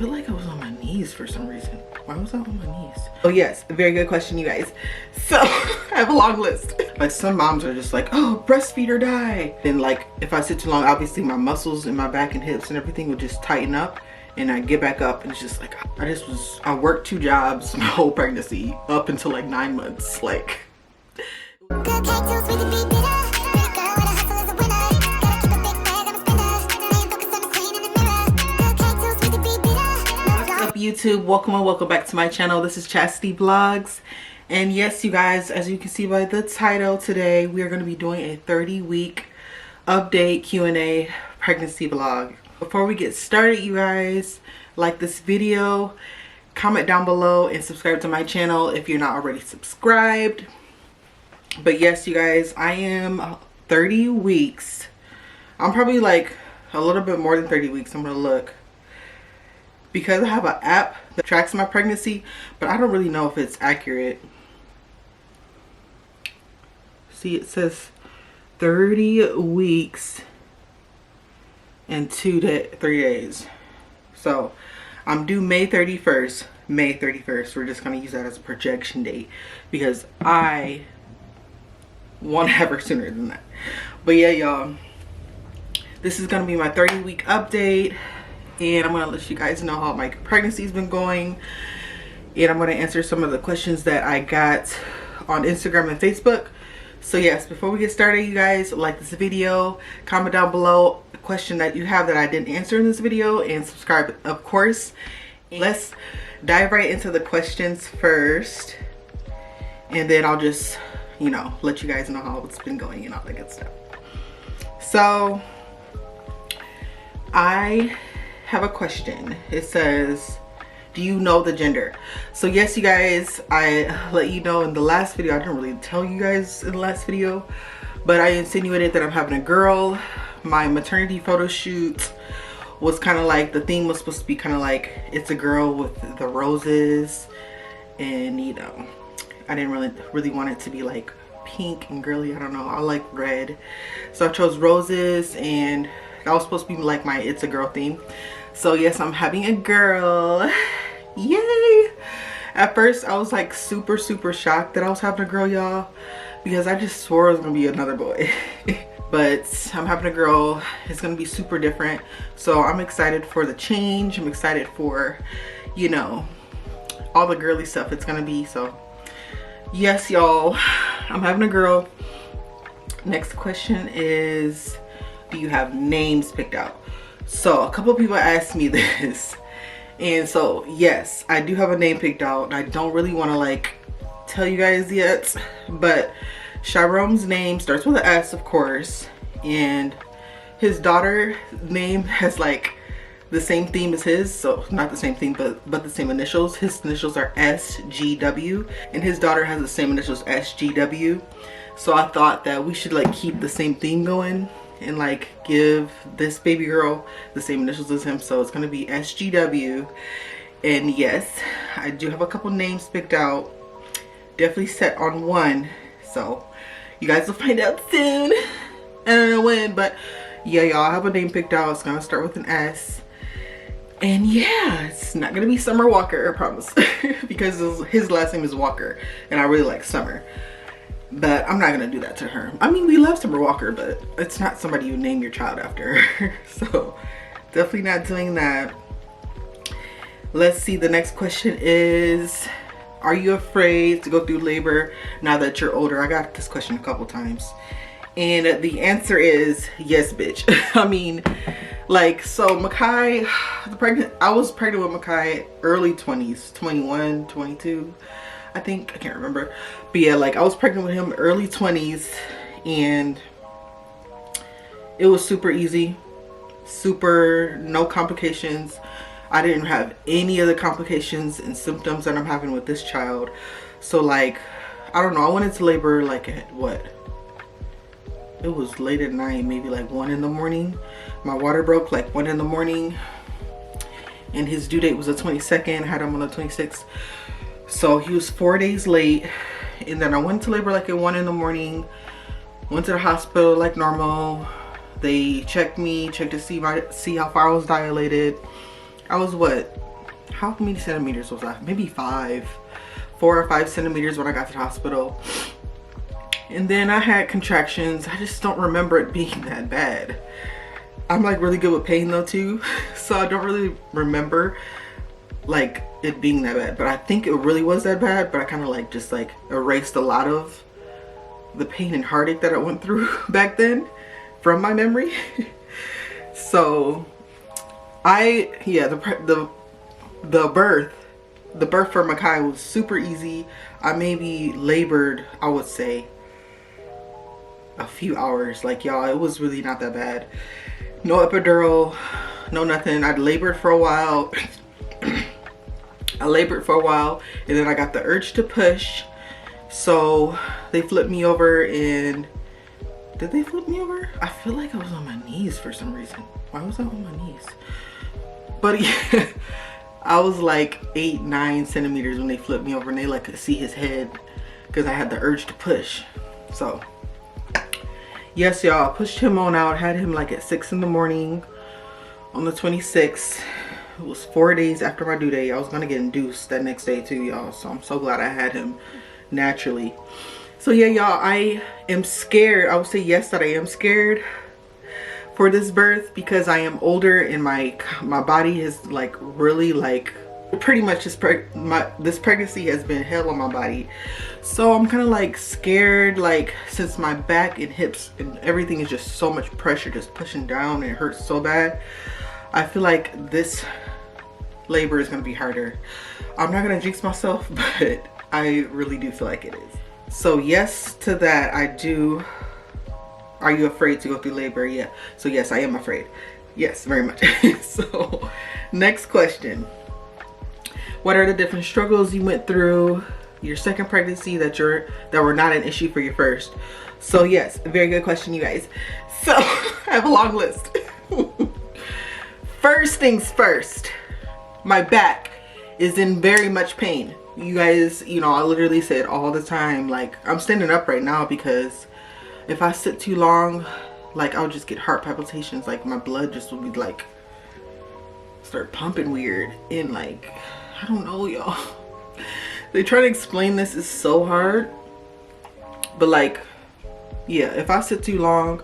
feel like I was on my knees for some reason. Why was I on my knees? Oh yes, a very good question, you guys. So I have a long list. Like some moms are just like, oh, breastfeed or die. And like if I sit too long, obviously my muscles in my back and hips and everything would just tighten up, and I get back up and it's just like I worked 2 jobs my whole pregnancy up until like 9 months. Like YouTube, welcome and welcome back to my channel. This is Chastity Vlogs, and yes, you guys, as you can see by the title, today we are going to be doing a 30-week update Q&A pregnancy vlog. Before we get started, you guys, like this video, comment down below, and subscribe to my channel if you're not already subscribed. But yes, you guys, I am 30 weeks. I'm probably like a little bit more than 30 weeks. I'm gonna look, because I have an app that tracks my pregnancy, but I don't really know if it's accurate. See, it says 30 weeks and 3 days. So I'm due May 31st. May 31st. We're just gonna use that as a projection date because I want to have her sooner than that. But yeah, y'all, this is gonna be my 30-week update, and I'm gonna let you guys know how my pregnancy's been going, and I'm gonna answer some of the questions that I got on Instagram and Facebook. So yes, before we get started, you guys, like this video, comment down below a question that you have that I didn't answer in this video, and subscribe, of course. Let's dive right into the questions first, and then I'll just, you know, let you guys know how it's been going and all that good stuff. So I have a question. It says, do you know the gender? So yes, you guys, I let you know in the last video. I didn't really tell you guys in the last video, but I insinuated that I'm having a girl. My maternity photo shoot was kind of like, the theme was supposed to be kind of like, it's a girl with the roses, and you know, I didn't really want it to be like pink and girly. I don't know, I like red, so I chose roses, and that was supposed to be like my it's a girl theme. So yes, I'm having a girl. Yay! At first I was like super shocked that I was having a girl, y'all, because I just swore it was gonna be another boy. But I'm having a girl. It's gonna be super different, so I'm excited for the change. I'm excited for, you know, all the girly stuff it's gonna be. So yes, y'all, I'm having a girl. Next question is, do you have names picked out? So a couple of people asked me this, and so yes, I do have a name picked out. I don't really want to like tell you guys yet, but Chirome's name starts with an S, of course, and his daughter's name has like the same theme as his. So not the same theme, but the same initials. His initials are SGW, and his daughter has the same initials, SGW. So I thought that we should like keep the same theme going and like give this baby girl the same initials as him. So it's gonna be SGW. And yes, I do have a couple names picked out, definitely set on one, so you guys will find out soon. I don't know when, but yeah, y'all, I have a name picked out. It's gonna start with an S, and yeah, it's not gonna be Summer Walker, I promise. Because his last name is Walker, and I really like Summer. But I'm not gonna do that to her. I mean, we love Summer Walker, but it's not somebody you name your child after. So definitely not doing that. Let's see, the next question is, are you afraid to go through labor now that you're older? I got this question a couple times, and the answer is yes, bitch. I mean, like, so Makai, I was pregnant with Makai early 20s, 21, 22. I think, I can't remember, but yeah, like I was pregnant with him early 20s, and it was super easy, no complications. I didn't have any of the complications and symptoms that I'm having with this child. So like, I don't know, I went into labor like at what, it was late at night, maybe like 1 in the morning. My water broke like 1 in the morning, and his due date was the 22nd. I had him on the 26th. So he was 4 days late, and then I went to labor like at 1 in the morning, went to the hospital like normal. They checked me, checked to see how far I was dilated. I was what, how many centimeters was I? Maybe 4 or 5 centimeters when I got to the hospital. And then I had contractions. I just don't remember it being that bad. I'm like really good with pain though too. So I don't really remember like it being that bad. But I think it really was that bad, but I kind of like just like erased a lot of the pain and heartache that I went through back then from my memory. So the birth for Makai was super easy. I maybe labored, I would say, a few hours. Like, y'all, it was really not that bad. No epidural, no nothing. I'd labored for a while. I labored for a while, and then I got the urge to push. So they flipped me over, and did they flip me over? I feel like I was on my knees for some reason. Why was I on my knees? But yeah, I was like 8-9 centimeters when they flipped me over, and they like could see his head because I had the urge to push. So yes, y'all, pushed him on out. Had him like at 6 in the morning on the 26th. It was 4 days after my due date. I was gonna get induced that next day too, y'all. So I'm so glad I had him naturally. So yeah, y'all, I am scared. I would say yes that I am scared for this birth because I am older and my body is like really like pretty much this pregnancy has been hell on my body. So I'm kind of like scared, like since my back and hips and everything is just so much pressure just pushing down and it hurts so bad. I feel like this labor is going to be harder. I'm not going to jinx myself, but I really do feel like it is. So yes to that. I do. Are you afraid to go through labor? Yeah. So yes, I am afraid. Yes, very much. So next question. What are the different struggles you went through your second pregnancy that were not an issue for your first? So yes, very good question, you guys. So I have a long list. First things first, my back is in very much pain. You guys, you know, I literally say it all the time. Like, I'm standing up right now because if I sit too long, like I'll just get heart palpitations. Like my blood just will be like, start pumping weird. And like, I don't know, y'all. They try to explain this, is so hard. But like, yeah, if I sit too long,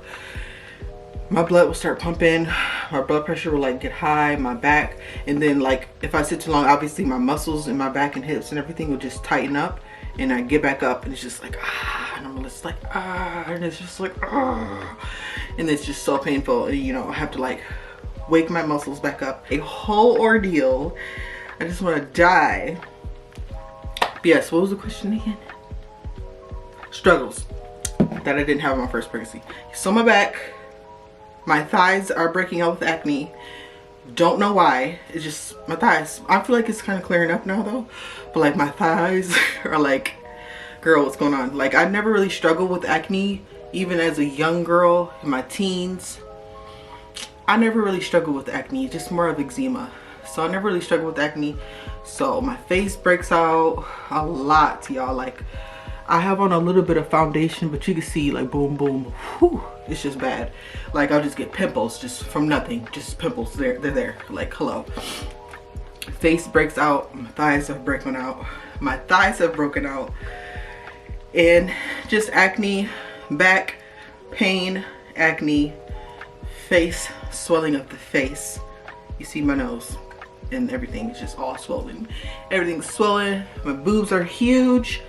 my blood will start pumping, my blood pressure will like get high, my back, and then like if I sit too long, obviously my muscles in my back and hips and everything will just tighten up, and I get back up and it's just like and I'm just like and it's just like and it's just so painful, and you know, I have to like wake my muscles back up. A whole ordeal. I just want to die. But yes, what was the question again? Struggles that I didn't have in my first pregnancy. So my back, my thighs are breaking out with acne. Don't know why. It's just my thighs. I feel like it's kind of clearing up now though. But like my thighs are like, girl, what's going on? Like I never really struggled with acne, even as a young girl in my teens. I never really struggled with acne, just more of eczema. So I never really struggled with acne. So my face breaks out a lot, y'all. Like I have on a little bit of foundation, but you can see like boom, boom. Whew, it's just bad. Like I'll just get pimples just from nothing. Just pimples, they're there. Like hello. Face breaks out. My thighs have broken out. My thighs have broken out. And just acne, back pain, acne, face, swelling of the face. You see my nose and everything is just all swollen. Everything's swollen. My boobs are huge.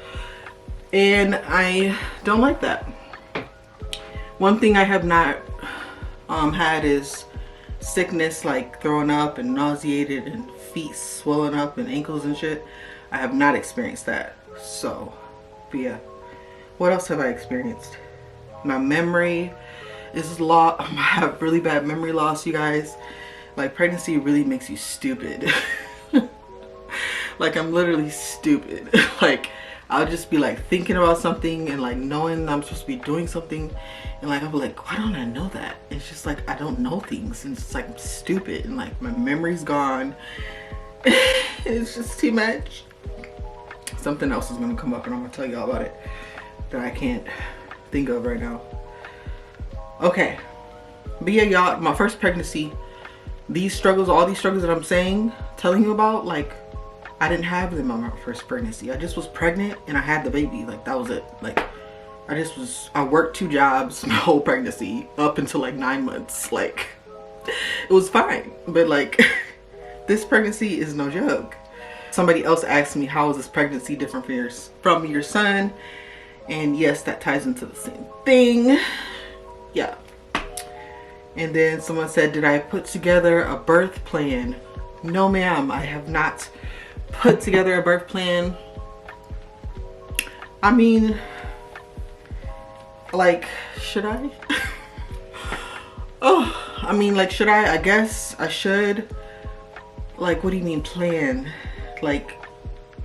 And I don't like that. One thing I have not had is sickness, like throwing up and nauseated and feet swelling up and ankles and shit. I have not experienced that. So, but yeah. What else have I experienced? My memory is lost. I have really bad memory loss, you guys. Like pregnancy really makes you stupid. Like I'm literally stupid. Like I'll just be like thinking about something and like knowing I'm supposed to be doing something, and like I'll be like, why don't I know that? It's just like I don't know things, and it's like I'm stupid, and like my memory's gone. It's just too much. Something else is gonna come up and I'm gonna tell y'all about it that I can't think of right now. Okay, but yeah, y'all, my first pregnancy these struggles, all these struggles that I'm telling you about, like, I didn't have them on my first pregnancy. I just was pregnant and I had the baby. Like, that was it. Like, I worked 2 jobs my whole pregnancy up until like 9 months. Like, it was fine. But like, this pregnancy is no joke. Somebody else asked me, how is this pregnancy different from your son? And yes, that ties into the same thing. Yeah. And then someone said, did I put together a birth plan? No, ma'am, I have not put together a birth plan. I mean, like, should I? Oh, I mean, like, should I? I guess I should. Like, what do you mean plan? Like,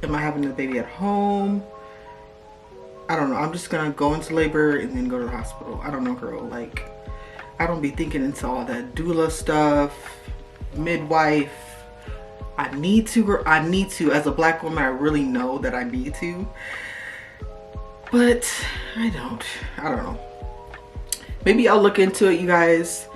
am I having the baby at home? I don't know. I'm just gonna go into labor and then go to the hospital. I don't know, girl. Like, I don't be thinking into all that doula stuff, midwife. I need to, girl. I need to. As a black woman, I really know that I need to. But I don't know. Maybe I'll look into it, you guys,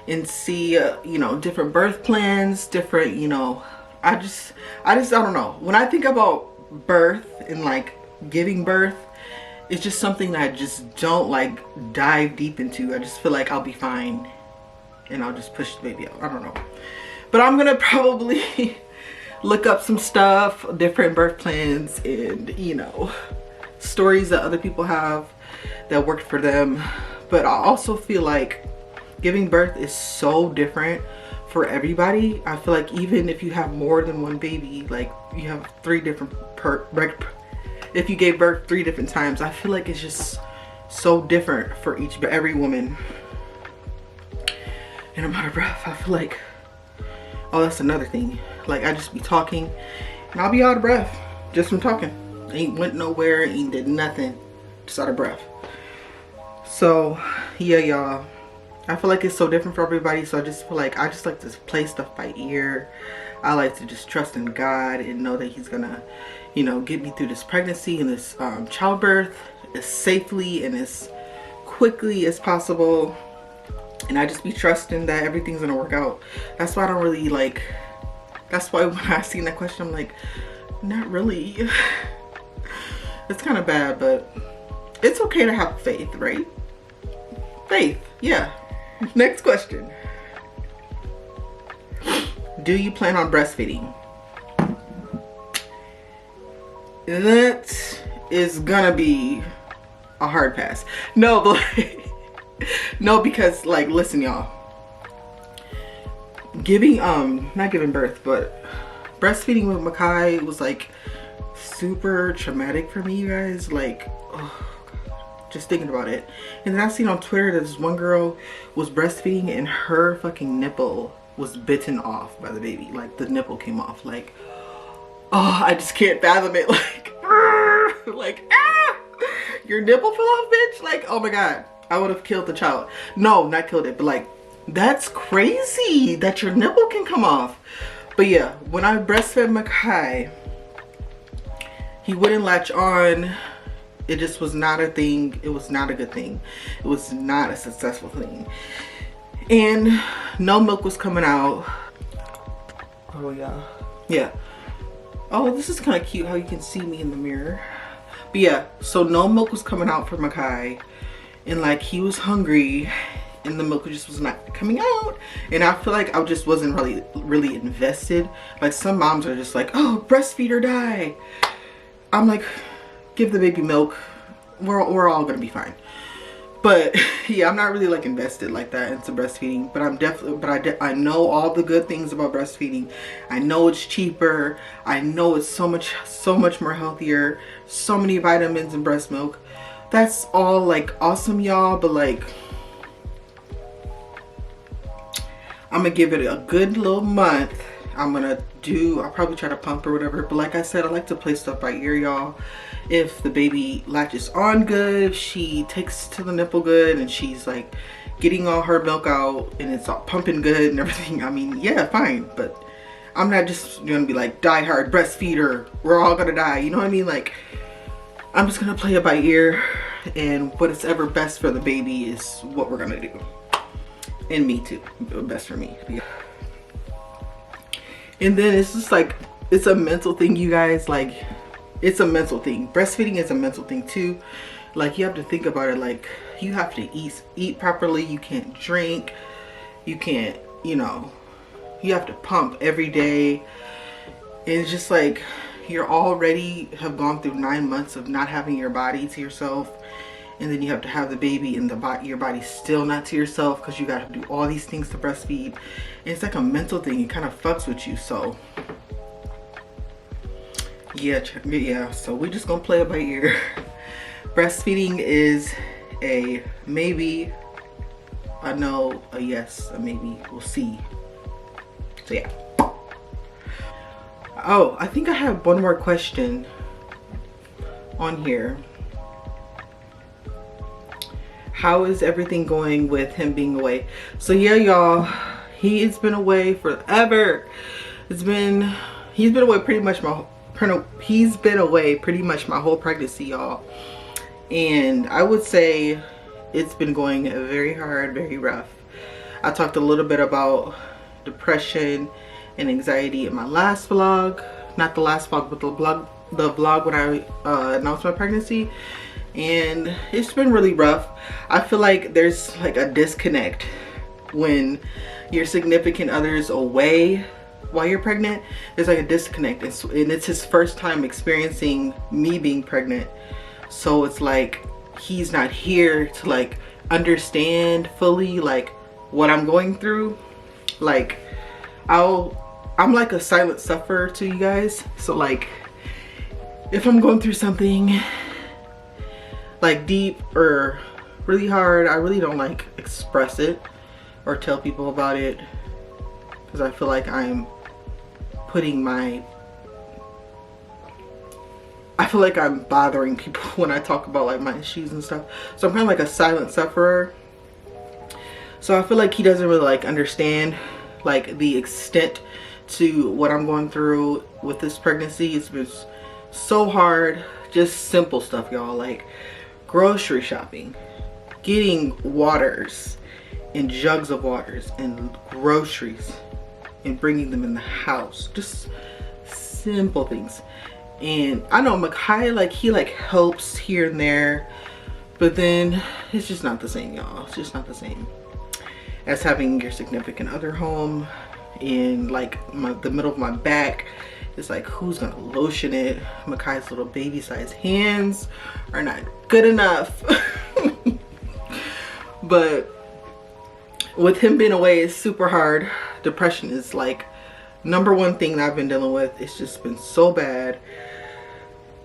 and see, you know, different birth plans, different, you know, I don't know. When I think about birth and like giving birth, it's just something that I just don't like dive deep into. I just feel like I'll be fine and I'll just push the baby out. I don't know. But I'm gonna probably look up some stuff, different birth plans, and, you know, stories that other people have that worked for them. But I also feel like giving birth is so different for everybody. I feel like even if you have more than one baby, like you have 3 different if you gave birth 3 different times, I feel like it's just so different for every woman. And I'm out of breath. I feel like, oh, that's another thing. Like, I just be talking and I'll be out of breath just from talking. Ain't went nowhere, ain't did nothing, just out of breath. So yeah, y'all, I feel like it's so different for everybody. So I just feel like I just like to play stuff by ear. I like to just trust in God and know that he's gonna, you know, get me through this pregnancy and this childbirth as safely and as quickly as possible. And I just be trusting that everything's gonna work out. That's why I don't really like, that's why when I seen that question, I'm like, not really. It's kind of bad, but it's okay to have faith, right? Faith, yeah. Next question. Do you plan on breastfeeding? That is gonna be a hard pass. No, but like, no, because like, listen, y'all. Giving, not giving birth, but breastfeeding with Makai was like super traumatic for me, you guys. Like, oh God, just thinking about it. And then I seen on Twitter that this one girl was breastfeeding and her fucking nipple was bitten off by the baby. Like, the nipple came off. Like, oh, I just can't fathom it. Like, like, ah, your nipple fell off, bitch. Like, oh my God, I would have killed the child. No, not killed it, but like, that's crazy that your nipple can come off. But yeah, when I breastfed Makai, he wouldn't latch on. It just was not a thing. It was not a good thing. It was not a successful thing. And no milk was coming out. Oh yeah. Yeah. Oh, this is kind of cute how you can see me in the mirror. But yeah, so no milk was coming out for Makai. And like, he was hungry and the milk just was not coming out. And I feel like I just wasn't really invested. Like, some moms are just like, oh, breastfeed or die. I'm like, give the baby milk. We're all gonna be fine. But yeah, I'm not really like invested like that into breastfeeding. But I'm definitely, but I know all the good things about breastfeeding. I know it's cheaper. I know it's so much more healthier. So many vitamins in breast milk. That's all like awesome, y'all. But like, I'm gonna give it a good little month. I'll probably try to pump or whatever. But like I said, I like to play stuff by ear, y'all. If the baby latches on good, if she takes to the nipple good, and she's like getting all her milk out and it's all pumping good and everything, I mean, yeah, fine. But I'm not just gonna be like, die hard breastfeeder, we're all gonna die, you know what I mean? Like, I'm just gonna play it by ear, and what's ever best for the baby is what we're gonna do. And me too, best for me. And then it's just like, it's a mental thing, you guys. Like, it's a mental thing. Breastfeeding is a mental thing too. Like, you have to think about it. Like, you have to eat properly. You can't drink. You can't, you know, you have to pump every day. It's just like, you're already have gone through 9 months of not having your body to yourself, and then you have to have the baby and your body's still not to yourself because you got to do all these things to breastfeed. And it's like a mental thing. It kind of fucks with you. So yeah, so we're just gonna play it by ear. Breastfeeding is a maybe, a no, a yes, a maybe. We'll see. So yeah. Oh, I think I have one more question on here. How is everything going with him being away? So yeah, y'all, he's been away forever. He's been away pretty much my whole pregnancy, y'all. And I would say it's been going very hard, very rough. I talked a little bit about depression and anxiety in my last vlog. Not the last vlog, but the vlog when I announced my pregnancy. And it's been really rough. I feel like there's like a disconnect when your significant other's away while you're pregnant. There's like a disconnect, and it's his first time experiencing me being pregnant. So it's like he's not here to like understand fully like what I'm going through. Like, I'm like a silent sufferer to you guys. So like, if I'm going through something like deep or really hard, I really don't like express it or tell people about it, because I feel like I'm bothering people when I talk about like my issues and stuff. So I'm kind of like a silent sufferer. So I feel like he doesn't really like understand like the extent to what I'm going through with this pregnancy. It's been so hard. Just simple stuff, y'all, like grocery shopping, getting waters and jugs of waters and groceries and bringing them in the house. Just simple things. And I know Makai, like, he like helps here and there, but then it's just not the same, y'all. It's just not the same as having your significant other home. And like the middle of my back, it's like, who's gonna lotion it? Makai's little baby sized hands are not good enough. But with him being away, it's super hard. Depression is like #1 thing that I've been dealing with. It's just been so bad,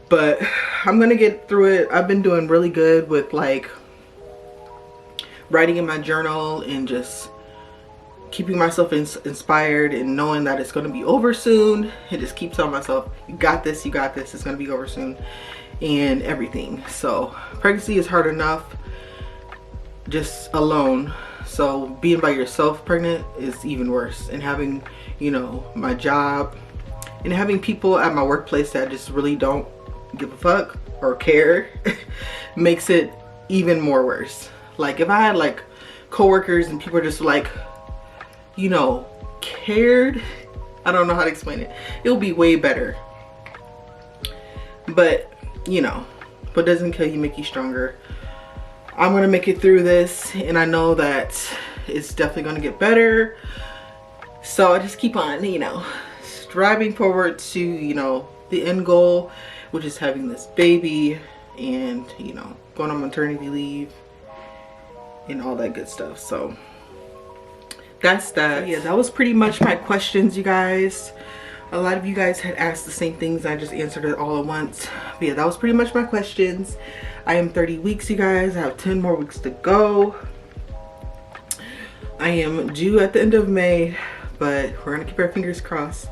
but I'm gonna get through it. I've been doing really good with like writing in my journal and just keeping myself inspired and knowing that it's going to be over soon. And just keep telling myself, you got this, you got this, it's going to be over soon, and everything. So pregnancy is hard enough just alone, so being by yourself pregnant is even worse. And having, you know, my job and having people at my workplace that just really don't give a fuck or care makes it even more worse. Like, if I had like coworkers and people just like, you know, cared, I don't know how to explain it, it would be way better. But you know, what doesn't kill you make you stronger. I'm gonna make it through this, and I know that it's definitely gonna get better. So I just keep on, you know, striving forward to, you know, the end goal, which is having this baby and, you know, going on maternity leave and all that good stuff. So that's that. So yeah, that was pretty much my questions, you guys. A lot of you guys had asked the same things. I just answered it all at once. But yeah, that was pretty much my questions. I am 30 weeks, you guys. I have 10 more weeks to go. I am due at the end of May, but we're gonna keep our fingers crossed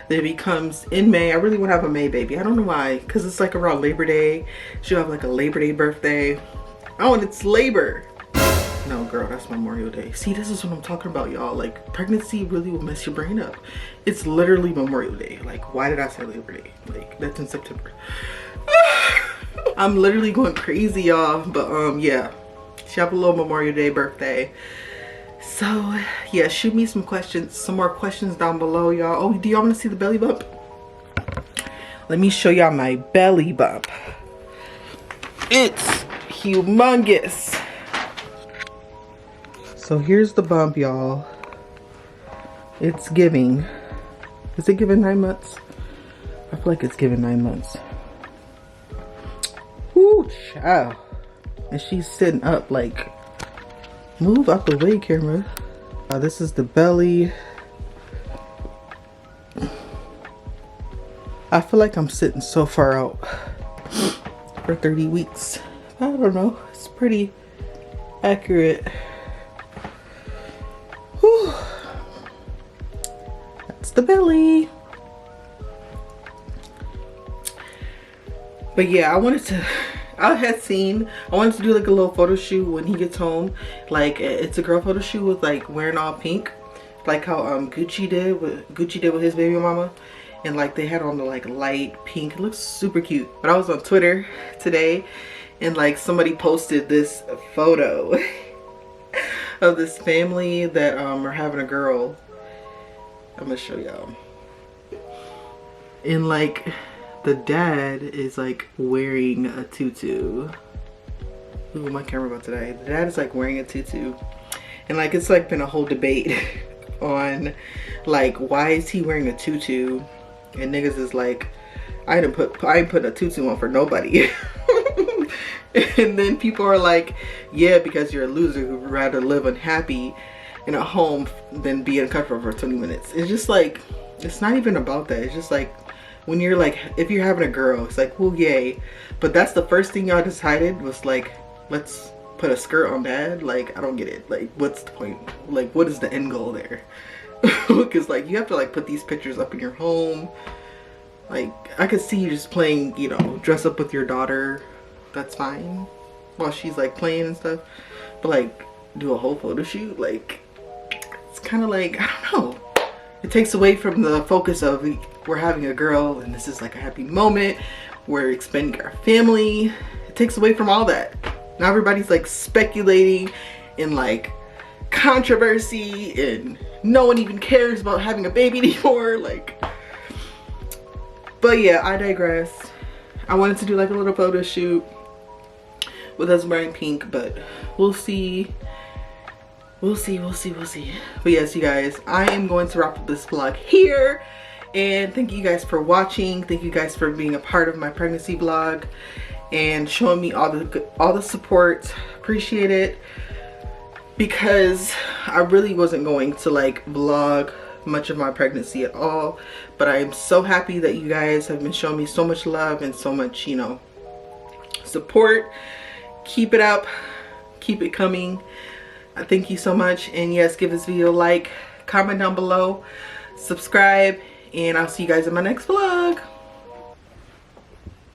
that it becomes in May. I really want to have a May baby. I don't know why, because it's like around Labor Day. She'll have like a Labor Day birthday. Oh, and it's Labor. No, girl, that's Memorial Day. See, this is what I'm talking about, y'all. Like, pregnancy really will mess your brain up. It's literally Memorial Day. Like, why did I say Labor Day? Like, that's in September. I'm literally going crazy, y'all. But yeah, she have a little Memorial Day birthday. So yeah, shoot me some questions, some more questions down below, y'all. Oh, do y'all want to see the belly bump? Let me show y'all my belly bump. It's humongous. So here's the bump, y'all. It's giving. Is it giving 9 months? I feel like it's giving 9 months. Whoo, child. And she's sitting up like, move out the way, camera. This is the belly. I feel like I'm sitting so far out for 30 weeks. I don't know. It's pretty accurate. Whew. That's the belly. But yeah, I wanted to do like a little photo shoot when he gets home. Like, it's a girl photo shoot with like wearing all pink, like how Gucci did with his baby mama, and like they had on the like light pink. It looks super cute. But I was on Twitter today, and like somebody posted this photo of this family that are having a girl. I'm gonna show y'all. And like the dad is like wearing a tutu. Ooh, my camera about today. The dad is like wearing a tutu, and like it's like been a whole debate on like why is he wearing a tutu, and niggas is like, I ain't put a tutu on for nobody. And then people are like, yeah, because you're a loser who would rather live unhappy in a home than be uncomfortable for 20 minutes. It's just like, it's not even about that. It's just like, when you're like, if you're having a girl, it's like, well, yay. But that's the first thing y'all decided was like, let's put a skirt on dad. Like, I don't get it. Like, what's the point? Like, what is the end goal there? Because like, you have to like put these pictures up in your home. Like, I could see you just playing, you know, dress up with your daughter. That's fine. While she's like playing and stuff. But like, do a whole photo shoot. Like, it's kind of like, I don't know. It takes away from the focus of we're having a girl and this is like a happy moment. We're expanding our family. It takes away from all that. Now everybody's like speculating in like controversy, and no one even cares about having a baby anymore. Like, but yeah, I digress. I wanted to do like a little photo shoot with us wearing pink, but we'll see. We'll see. But yes, you guys, I am going to wrap up this vlog here. And thank you guys for watching. Thank you guys for being a part of my pregnancy vlog and showing me all the support. Appreciate it. Because I really wasn't going to like vlog much of my pregnancy at all. But I am so happy that you guys have been showing me so much love and so much, you know, support. Keep it up. Keep it coming. Thank you so much, and yes, give this video a like, comment down below, subscribe, and I'll see you guys in my next vlog.